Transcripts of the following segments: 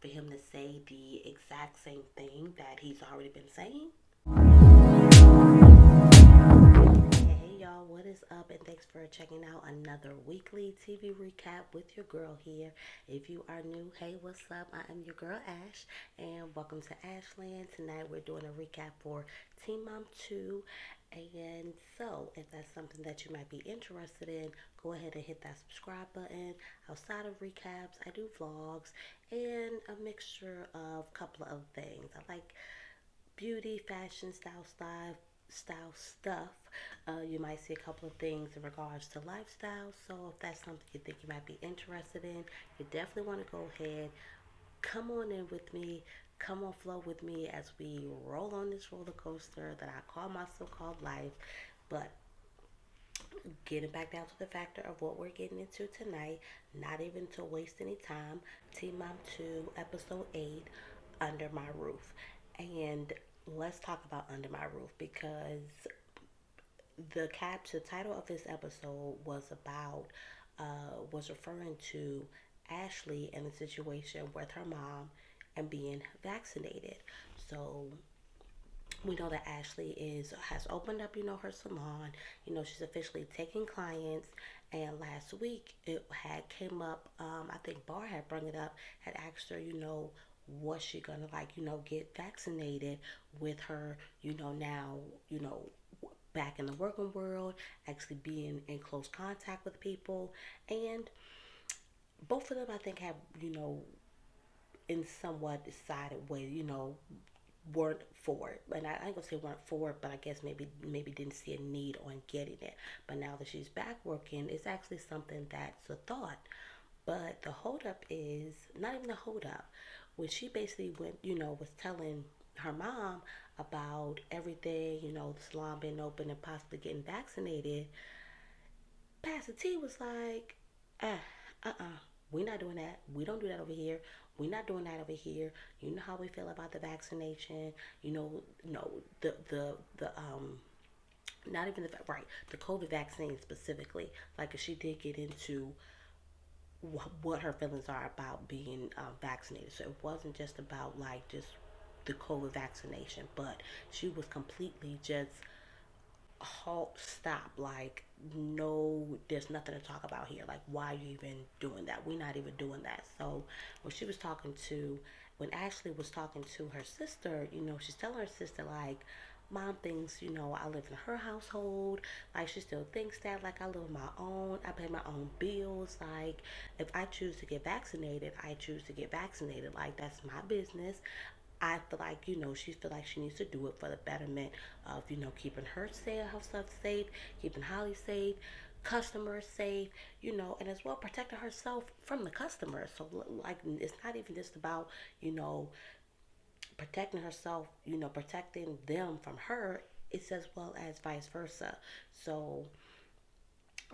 for him to say the exact same thing that he's already been saying? Hey y'all, what is up? And thanks for checking out another weekly TV recap with your girl here. If you are new, hey, what's up? I am your girl Ash, and welcome to Ashland. Tonight we're doing a recap for Teen Mom 2. And so, if that's something that you might be interested in, go ahead and hit that subscribe button. Outside of recaps, I do vlogs and a mixture of a couple of things. I like beauty, fashion, style stuff. You might see a couple of things in regards to lifestyle. So if that's something you think you might be interested in, you definitely want to go ahead, come on in with me, come on flow with me as we roll on this roller coaster that I call my so-called life. But getting back down to the factor of what we're getting into tonight, not even to waste any time. Teen Mom 2, Episode 8, Under My Roof. And let's talk about Under My Roof because the title of this episode was referring to Ashley in a situation with her mom and being vaccinated. So we know that Ashley is has opened up, her salon. She's officially taking clients. And last week it had came up. I think Bar had brought it up. Had asked her, was she gonna get vaccinated with her, now, back in the working world, actually being in close contact with people, and both of them I think have, in somewhat decided way, weren't for it. And I ain't gonna say weren't for it, but I guess maybe didn't see a need on getting it. But now that she's back working, it's actually something that's a thought. But the holdup is not even a holdup. When she basically went, was telling her mom about everything, the salon being open and possibly getting vaccinated, Pastor T was like, we're not doing that. We don't do that over here. We're not doing that over here. You know how we feel about the vaccination. No, the not even right, the COVID vaccine specifically. Like, she did get into what her feelings are about being vaccinated. So it wasn't just about like just the COVID vaccination, but she was completely just halt, stop, like, no, there's nothing to talk about here. Like, why are you even doing that? We're not even doing that. So when she was talking to when Ashley was talking to her sister, she's telling her sister like, mom thinks, I live in her household. Like, she still thinks that, like, I live on my own. I pay my own bills. Like, if I choose to get vaccinated, I choose to get vaccinated. Like, that's my business. I feel like, she feel like she needs to do it for the betterment of, keeping herself safe, keeping Holly safe, customers safe, and as well protecting herself from the customers. So, like, it's not even just about, you know, protecting herself, protecting them from her. It's as well as vice versa. So,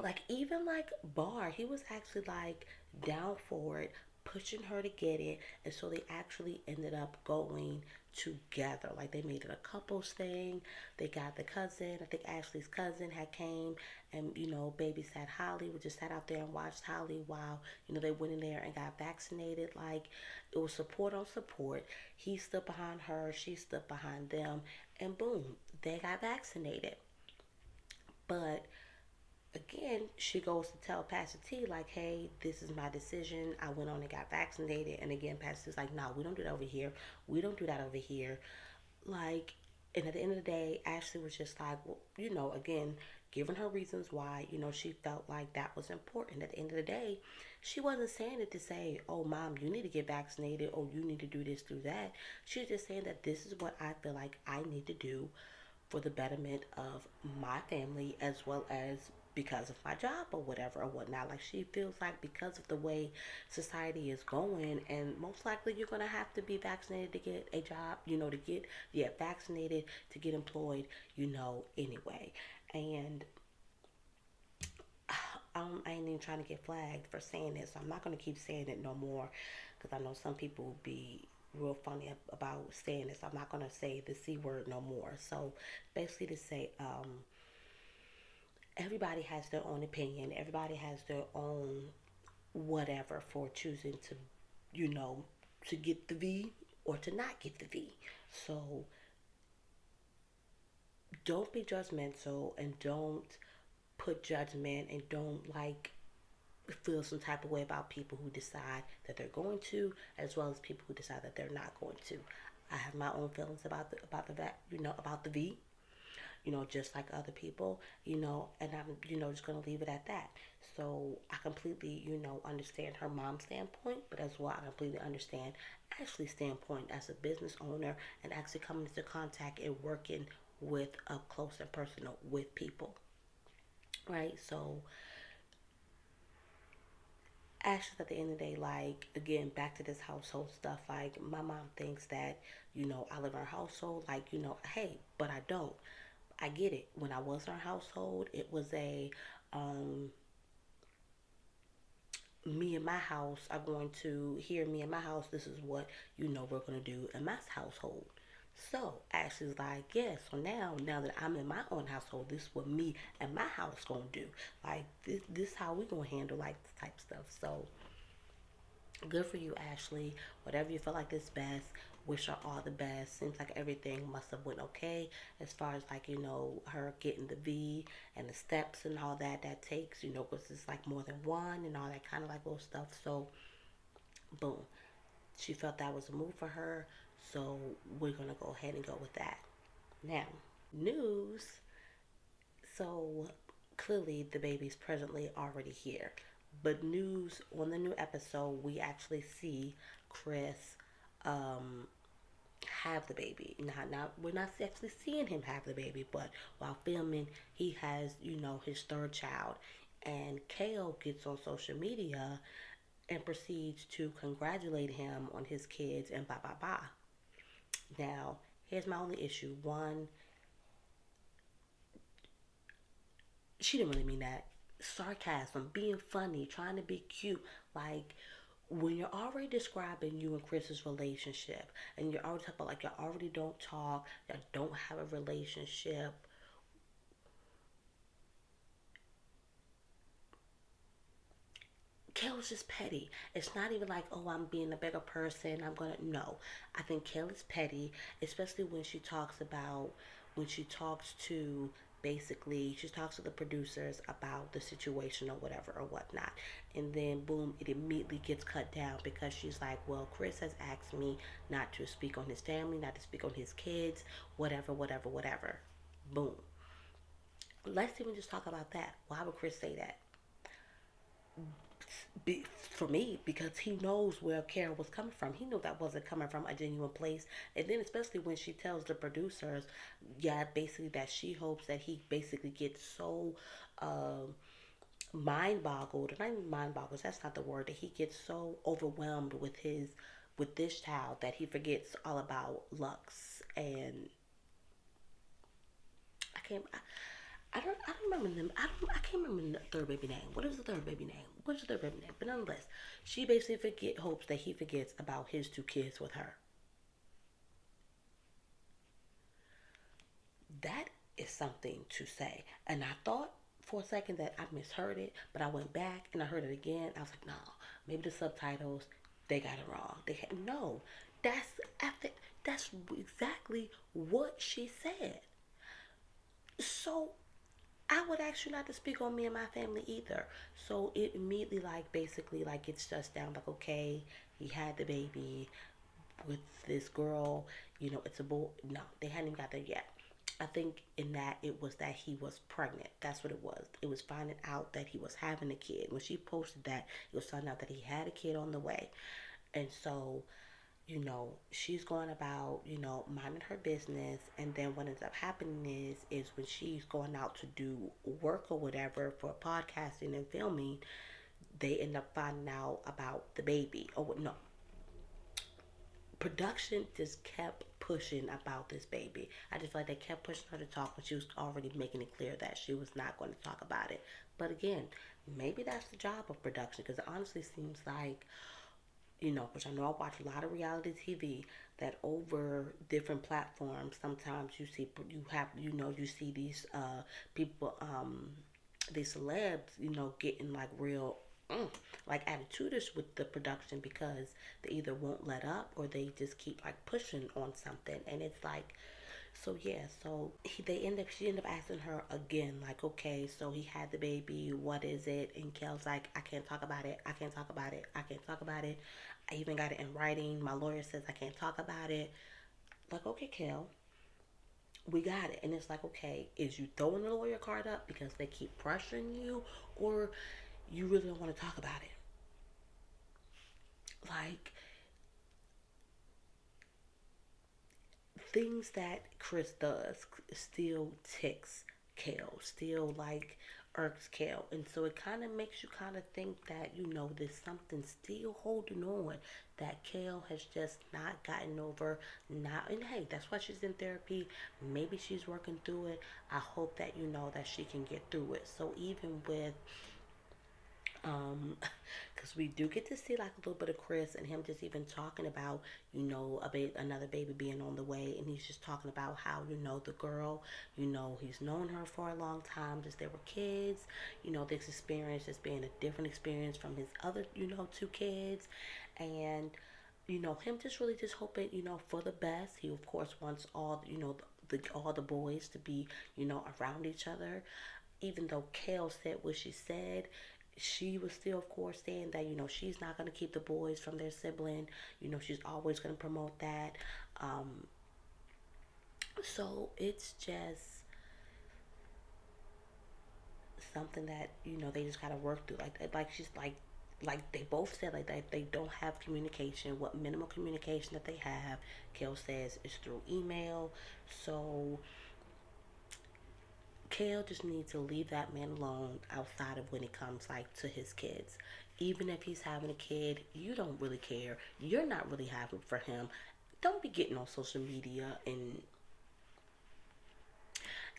like, even like Bar, he was actually like down for it, pushing her to get it, and so they actually ended up going together. Like, they made it a couples thing. They got the cousin, I think Ashley's cousin had came and, babysat Holly. We just sat out there and watched Holly while, they went in there and got vaccinated. Like, it was support on support. He stood behind her, she stood behind them, and boom, they got vaccinated. But again, she goes to tell Pastor T, like, hey, this is my decision. I went on and got vaccinated. And again, Pastor T's like, no, we don't do that over here. We don't do that over here. Like, and at the end of the day, Ashley was just like, well, again, giving her reasons why, she felt like that was important. At the end of the day, she wasn't saying it to say, oh, mom, you need to get vaccinated, or you need to do this, do that. She was just saying that this is what I feel like I need to do for the betterment of my family, as well as because of my job or whatever or whatnot. Like, she feels like because of the way society is going, and most likely you're gonna have to be vaccinated to get a job, to get, yeah, vaccinated to get employed, anyway. And I ain't even trying to get flagged for saying this, so I'm not gonna keep saying it no more, because I know some people will be real funny about saying this. I'm not gonna say the C word no more. So basically to say, everybody has their own opinion. Everybody has their own whatever for choosing to, you know, to get the V or to not get the V. So don't be judgmental and don't put judgment and don't like feel some type of way about people who decide that they're going to, as well as people who decide that they're not going to. I have my own feelings about the about the V, just like other people, and I'm just gonna leave it at that. So I completely understand her mom's standpoint, but as well I completely understand Ashley's standpoint as a business owner and actually coming into contact and working with up close and personal with people, right? So Ashley's at the end of the day, like again, back to this household stuff. Like my mom thinks that I live in her household. Like hey, but I don't. I get it. When I was in our household, it was a me and my house are going to here me and my house. This is what we're gonna do in my household. So Ashley's like, yeah. So now that I'm in my own household, this is what me and my house gonna do. Like this how we gonna handle like this type stuff. So good for you, Ashley. Whatever you feel like is best. Wish her all the best. Seems like everything must have went okay as far as like her getting the V and the steps and all that takes. Because it's like more than one and all that kind of like little stuff. So boom, she felt that was a move for her. So we're gonna go ahead and go with that. Now news. So clearly the baby's presently already here. But news on the new episode, we actually see Chris um, have the baby. Not we're not actually seeing him have the baby, but while filming, he has his third child, and Kale gets on social media and proceeds to congratulate him on his kids and blah blah blah. Now, here's my only issue. One, she didn't really mean that. Sarcasm, being funny, trying to be cute, like when you're already describing you and Chris's relationship, and you're already talking about like you already don't talk, you don't have a relationship. Kayla's just petty. It's not even like, oh, I'm being a bigger person. I'm gonna no. I think Kayla's petty, especially when she talks to basically she talks to the producers about the situation or whatever or whatnot, and then boom, it immediately gets cut down because she's like, well, Chris has asked me not to speak on his family, not to speak on his kids, whatever, whatever, whatever. Boom. Let's even just talk about that. Why would Chris say that? For me, because he knows where Karen was coming from. He knew that wasn't coming from a genuine place. And then, especially when she tells the producers, yeah, basically that she hopes that he basically gets so mind boggled, or not even mind boggled, that's not the word, that he gets so overwhelmed with this child that he forgets all about Lux and I can't. I don't remember them. I can't remember the third baby name. What is the third baby name? What is the third baby name? But nonetheless, she basically hopes that he forgets about his two kids with her. That is something to say. And I thought for a second that I misheard it, but I went back and I heard it again. I was like, no, maybe the subtitles they got it wrong. No, that's after that's exactly what she said. So I would ask you not to speak on me and my family either. So it immediately like basically like gets just down like, okay, he had the baby with this girl, it's a boy. No, they hadn't even got there yet. I think in that it was that he was pregnant. That's what it was. It was finding out that he was having a kid. When she posted that, it was finding out that he had a kid on the way. And so she's going about, minding her business, and then what ends up happening is when she's going out to do work or whatever for podcasting and filming, they end up finding out about the baby. Oh no, production just kept pushing about this baby. I just like they kept pushing her to talk when she was already making it clear that she was not going to talk about it. But again, maybe that's the job of production because it honestly seems like which I know I watch a lot of reality TV, that over different platforms, sometimes you see these people, these celebs, getting like real like attitudish with the production because they either won't let up or they just keep like pushing on something, and it's like, so yeah, so she ended up asking her again, like, okay, so he had the baby, what is it? And Kel's like, I can't talk about it, I can't talk about it, I can't talk about it. I even got it in writing. My lawyer says I can't talk about it. Like, okay, Kel, we got it. And it's like, okay, is you throwing the lawyer card up because they keep pressuring you, or you really don't want to talk about it? Like, things that Chris does still ticks Kale, still like irks Kale. And so it kind of makes you kind of think that, there's something still holding on that Kale has just not gotten over. Not, and hey, that's why she's in therapy. Maybe she's working through it. I hope that that she can get through it. So even with um because we do get to see like a little bit of Chris and him just even talking about another baby being on the way, and he's just talking about how the girl, he's known her for a long time, just they were kids. This experience just being a different experience from his other two kids, and him just really just hoping for the best. He of course wants all all the boys to be around each other. Even though Kale said what she said, she was still, of course, saying that she's not going to keep the boys from their sibling. She's always going to promote that. Um, so it's just something that they just got to work through. Like she's like they both said, like they don't have communication. What minimal communication that they have, Kale says, is through email. So Kale just needs to leave that man alone outside of when it comes like to his kids. Even if he's having a kid, you don't really care. You're not really happy for him. Don't be getting on social media, and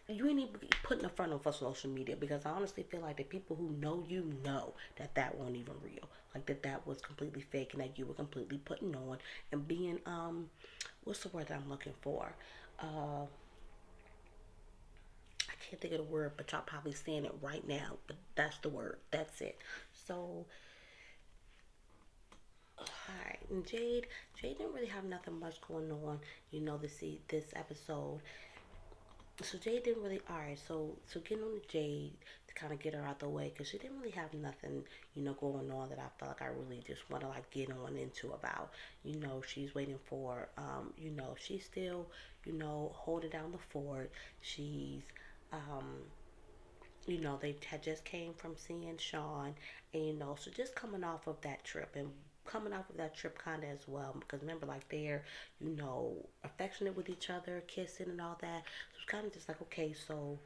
you ain't even putting a front on for social media, because I honestly feel like the people who know that that wasn't even real. Like that was completely fake and that you were completely putting on and being what's the word that I'm looking for? Uh I can't think of the word, but y'all probably saying it right now. But that's the word. That's it. So, alright, and Jade didn't really have nothing much going on, to see this episode. So Jade didn't really. Alright, so getting on to Jade to kind of get her out the way, because she didn't really have nothing, going on that I felt like I really just want to like get on into about. She's waiting for, she's still, holding down the fort. She's um they had just came from seeing Sean, and so just coming off of that trip, and coming off of that trip kind of as well, because remember, like, they're affectionate with each other, kissing and all that. So it's kind of just like, okay, so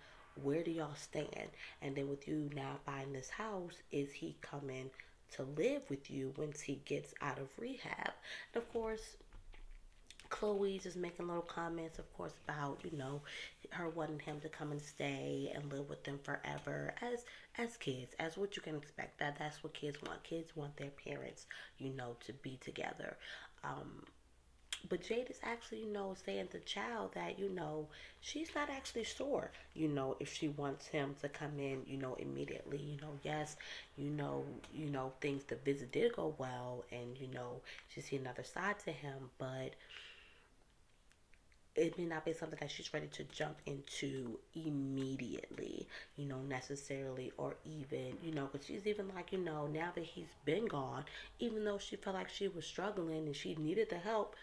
where do y'all stand? And then with you now buying this house, is he coming to live with you once he gets out of rehab? And of course, Chloe's just making little comments, of course, about her wanting him to come and stay and live with them forever, as kids, as what you can expect. That's what kids want. Kids want their parents, to be together. Um, but Jade is actually, saying to Child that she's not actually sure, if she wants him to come in, immediately. Yes, things, the visit did go well, and she see another side to him, but it may not be something that she's ready to jump into immediately, necessarily, or even, because she's even like, now that he's been gone, even though she felt like she was struggling and she needed the help,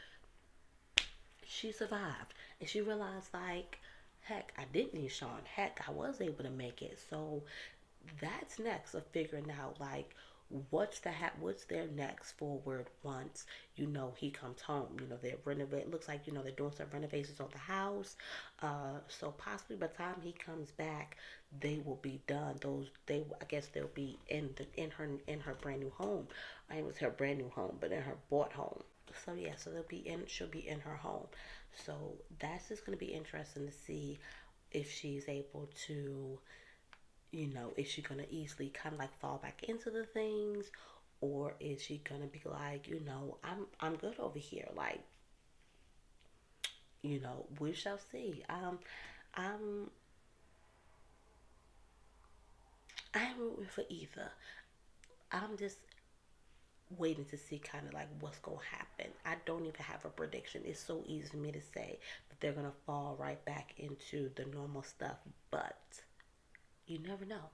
she survived. And she realized, like, heck, I didn't need Sean. Heck, I was able to make it. So that's next of figuring out, like, what's their next forward once he comes home. They're renovate looks like they're doing some renovations on the house, so possibly by the time he comes back, they will be done. Those they I guess they'll be in her brand new home. I think it was her brand new home, but in her bought home. So yeah, so she'll be in her home. So that's just going to be interesting to see if she's able to, is she gonna easily kind of like fall back into the things, or is she gonna be like, I'm good over here, like, we shall see. I'm I'm rooting for either. I'm just waiting to see kind of like what's going to happen. I don't even have a prediction. It's so easy for me to say that they're going to fall right back into the normal stuff, but you never know.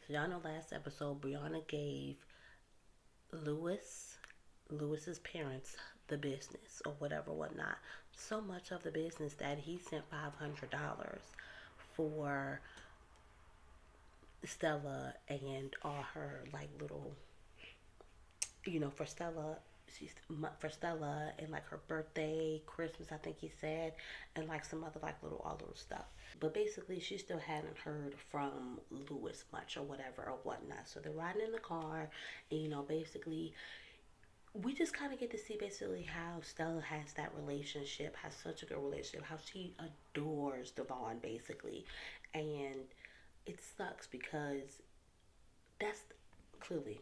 So y'all know last episode Brianna gave Lewis Lewis's parents the business or whatever whatnot. So much of the business that he sent $500 for Stella and all her like little, for Stella. She's for Stella and like her birthday, Christmas, I think he said, and like some other like little all little stuff. But basically, she still hadn't heard from Lewis much or whatever or whatnot. So they're riding in the car, and basically, we just kind of get to see basically how Stella has that relationship, has such a good relationship, how she adores Devon basically, and it sucks because that's clearly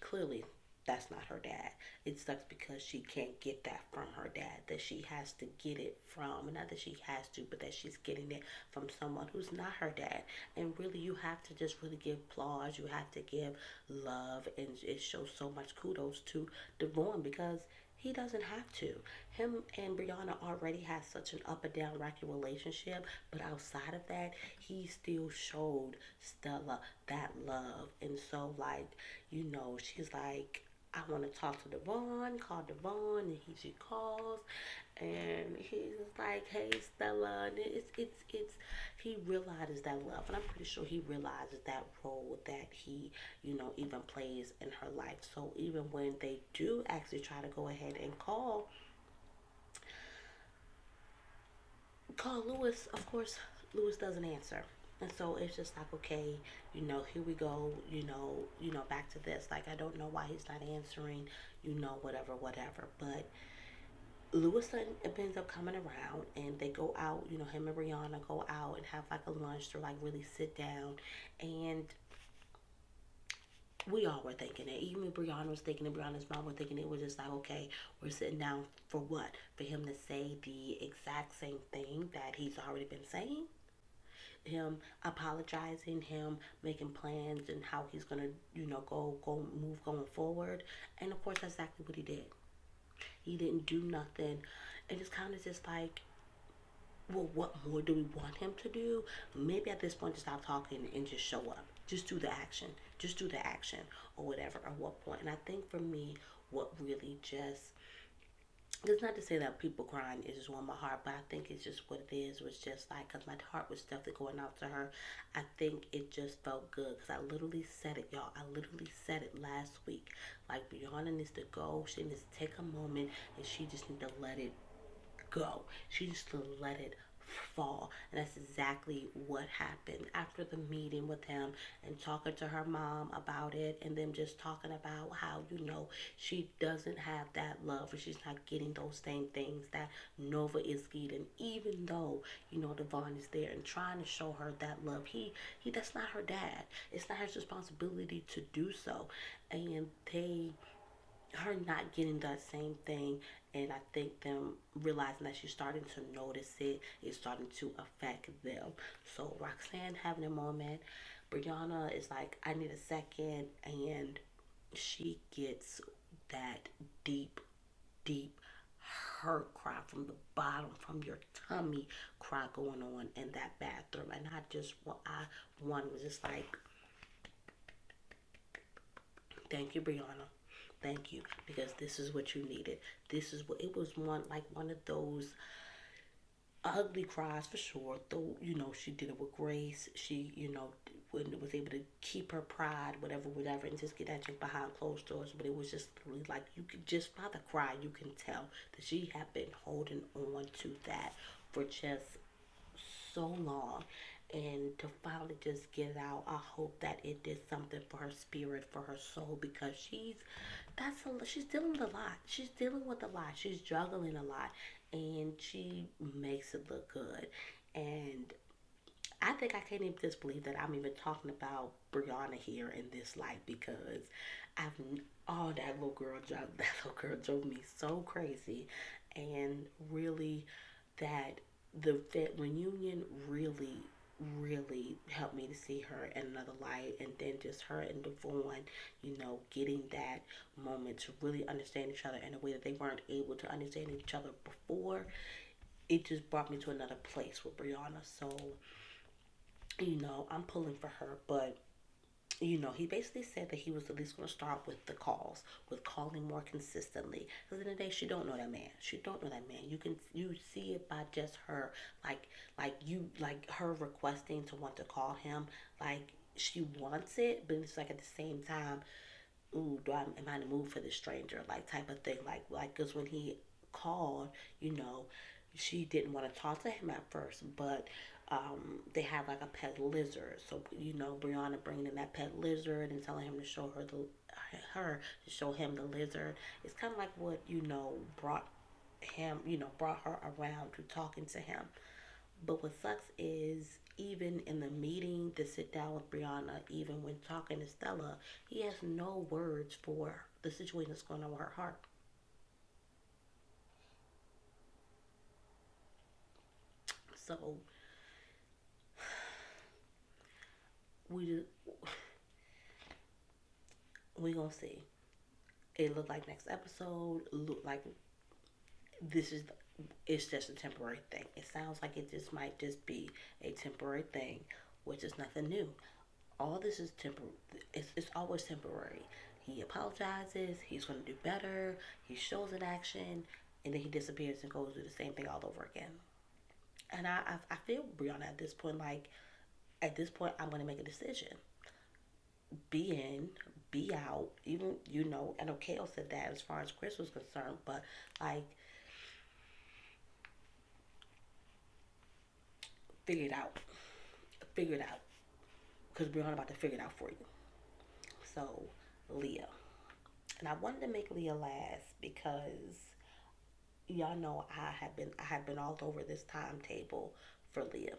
clearly that's not her dad. It sucks because she can't get that from her dad. That she has to get it from, not that she has to, but that she's getting it from someone who's not her dad. And really, you have to just really give applause. You have to give love, and it shows so much kudos to Devon because he doesn't have to. Him and Brianna already has such an up and down rocky relationship, but outside of that, he still showed Stella that love. And so, like, she's like, I want to talk to Devon, call Devon, and she calls, and he's like, hey Stella, and he realizes that love, and I'm pretty sure he realizes that role that he, even plays in her life. So even when they do actually try to go ahead and call Lewis, of course, Lewis doesn't answer. And so it's just like, okay, here we go, back to this. Like, I don't know why he's not answering, whatever, whatever. But Lewis ends up coming around and they go out, him and Brianna go out and have like a lunch to like really sit down. And we all were thinking it. Even Brianna was thinking it, Brianna's mom were thinking it was just like, okay, we're sitting down for what? For him to say the exact same thing that he's already been saying? Him apologizing, him making plans and how he's gonna, go move going forward. And of course that's exactly what he did. He didn't do nothing. And it's kind of just like, well, what more do we want him to do? Maybe at this point just stop talking and just show up. Just do the action. Just do the action or whatever. At what point? And I think for me, what really just, it's not to say that people crying is just warm my heart, but I think it's just what it is. Was just like, because my heart was definitely going out to her. I think it just felt good because I literally said it, y'all. I literally said it last week. Like, Brianna needs to go. She needs to take a moment and she just needs to let it go. She just to let it fall. And that's exactly what happened after the meeting with him and talking to her mom about it and them just talking about how, she doesn't have that love or she's not getting those same things that Nova is getting, even though, Devon is there and trying to show her that love. He that's not her dad. It's not his responsibility to do so. And her not getting that same thing, and I think them realizing that she's starting to notice it is starting to affect them. So Roxanne having a moment, Brianna is like, I need a second, and she gets that deep, deep hurt cry from the bottom, from your tummy cry going on in that bathroom. And I just, one was just like, thank you, Brianna. Thank you, because this is what you needed. This is what it was, one of those ugly cries for sure. Though she did it with grace. She was able to keep her pride, whatever, whatever, and just get that chick behind closed doors. But it was just really like you could just by the cry you can tell that she had been holding on to that for just so long, and to finally just get it out. I hope that it did something for her spirit, for her soul, because she's dealing with a lot. She's dealing with a lot. She's juggling a lot, and she makes it look good. And I think I can't even disbelieve that I'm even talking about Brianna here in this light because I've oh that little girl that little girl drove me so crazy, and really that the reunion really. really helped me to see her in another light. And then just her and Devon, getting that moment to really understand each other in a way that they weren't able to understand each other before, it just brought me to another place with Brianna. So, I'm pulling for her, but he basically said that he was at least going to start with the calls, with calling more consistently. Because in the day, she don't know that man. She don't know that man. You see it by just her, like her requesting to want to call him. Like she wants it, but it's like at the same time, ooh, am I in the mood for this stranger? Like type of thing. Because when he called, you know, she didn't want to talk to him at first, but they had like a pet lizard. So Brianna bringing in that pet lizard and telling him to show her to show him the lizard. It's kind of like what brought her around to talking to him. But what sucks is even in the meeting to sit down with Brianna, even when talking to Stella, he has no words for the situation that's going on with her heart. So we we gonna see. It looked like next episode. Look like this is it's just a temporary thing. It sounds like it just might just be a temporary thing, which is nothing new. All this is temporary. It's always temporary. He apologizes. He's going to do better. He shows an action, and then he disappears and goes do the same thing all over again. And I feel Brianna at this point. Like at this point, I'm going to make a decision. Be in, be out. Even I know Kale said that as far as Chris was concerned, but like figure it out. Figure it out. Because Brianna about to figure it out for you. So Leah. And I wanted to make Leah last because y'all know I had been all over this timetable for Leah.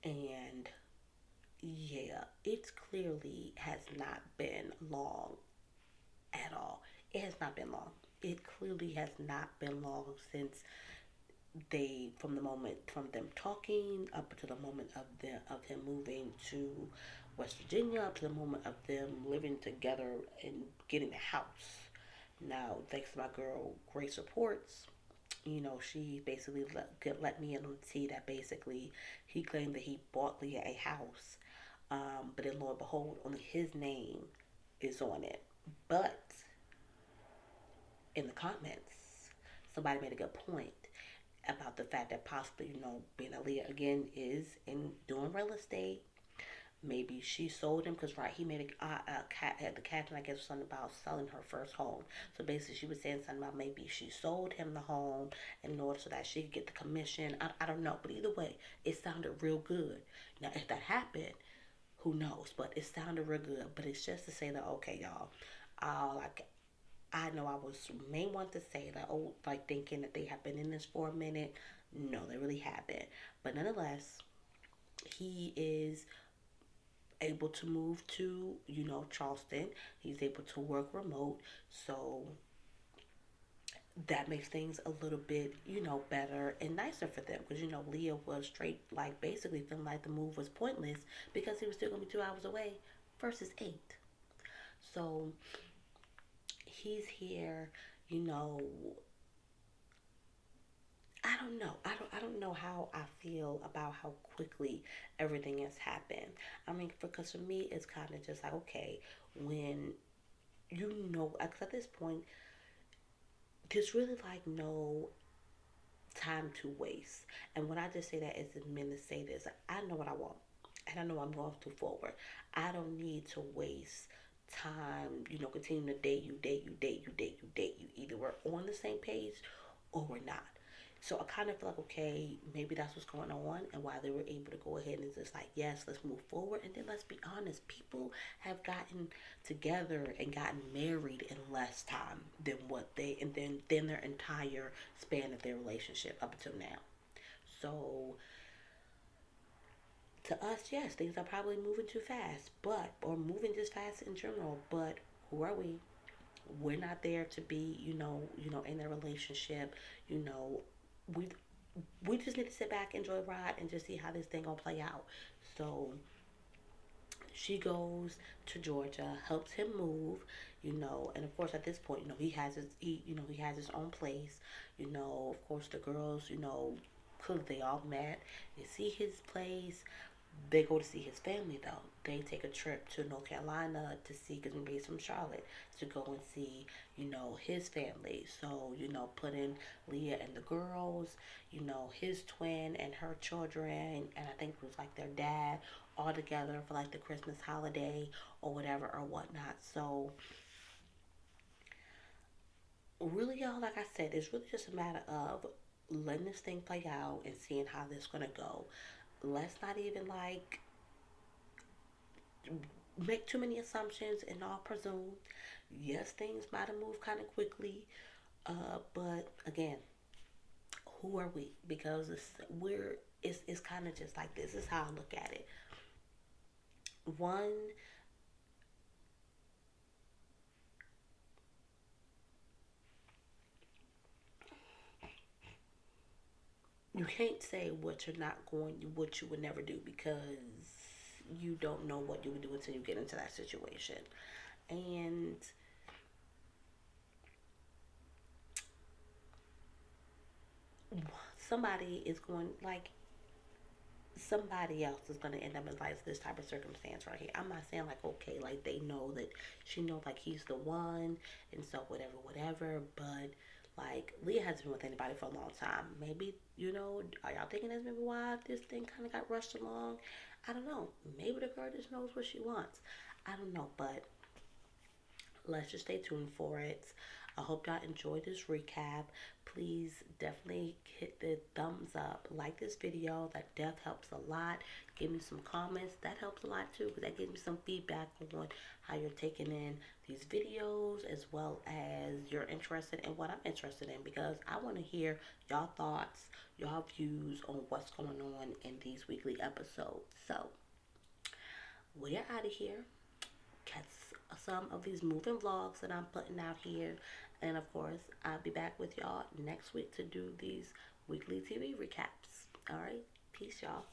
And yeah, it clearly has not been long at all. It has not been long. It clearly has not been long since from the moment from them talking up to the moment of him moving to West Virginia, up to the moment of them living together and getting a house. Now, thanks to my girl Grace Reports, she basically let me in on the tea that basically he claimed that he bought Leah a house, but then lo and behold, only his name is on it. But in the comments, somebody made a good point about the fact that possibly, being Aaliyah again is in doing real estate. Maybe she sold him because right, he made a cat had the caption I guess was something about selling her first home. So basically, she was saying something about maybe she sold him the home in order so that she could get the commission. I don't know, but either way, it sounded real good. Now, if that happened, who knows? But it sounded real good. But it's just to say that okay, y'all, like I know I was main one to say that like thinking that they have been in this for a minute. No, they really haven't. But nonetheless, he is able to move to, Charleston. He's able to work remote. So that makes things a little bit, better and nicer for them. Because, Leah was straight, like, basically feeling like the move was pointless because he was still going to be 2 hours away versus 8. So he's here, you know, I don't know. I don't know how I feel about how quickly everything has happened. I mean, because for me, it's kind of just like okay, when because at this point, there's really like no time to waste. And when I just say that as a men to say this, I know what I want, and I know I'm going to forward. I don't need to waste time. Continue to date you, date you, date you, date you, date you. Either we're on the same page or we're not. So I kind of feel like, okay, maybe that's what's going on, and why they were able to go ahead and just like, yes, let's move forward. And then let's be honest, people have gotten together and gotten married in less time than than their entire span of their relationship up until now. So to us, yes, things are probably moving too fast, or moving just fast in general. But who are we? We're not there to be, in a relationship. You know, we we just need to sit back, enjoy the ride, and just see how this thing gonna play out. So she goes to Georgia, helps him move, and of course at this point, he has his own place, of course the girls, cause they all met, they see his place, they go to see his family though. They take a trip to North Carolina to see, because we're based from Charlotte, to go and see, his family. So, put in Leah and the girls, his twin and her children, and I think it was like their dad, all together for like the Christmas holiday or whatever or whatnot. So, really, y'all, like I said, it's really just a matter of letting this thing play out and seeing how this gonna go. Let's not even like make too many assumptions and all presume. Yes, things might have moved kind of quickly, but again, who are we? Because it's kind of just like this. Is how I look at it. One, you can't say what you would never do, because you don't know what you would do until you get into that situation. And somebody is going like somebody else is gonna end up in like this type of circumstance right here. I'm not saying like okay, like they know that she know like he's the one, and so whatever, whatever. But like Leah hasn't been with anybody for a long time. Maybe are y'all thinking that's maybe why this thing kind of got rushed along? I don't know. Maybe the girl just knows what she wants. I don't know, but let's just stay tuned for it. I hope y'all enjoyed this recap. Please definitely hit the thumbs up, like this video. That death helps a lot. Give me some comments. That helps a lot too, because that gives me some feedback on how you're taking in these videos, as well as you're interested in what I'm interested in, because I want to hear y'all thoughts, y'all views on what's going on in these weekly episodes. So we're out of here. Catch some of these moving vlogs that I'm putting out here. And of course, I'll be back with y'all next week to do these weekly TV recaps. All right. Peace, y'all.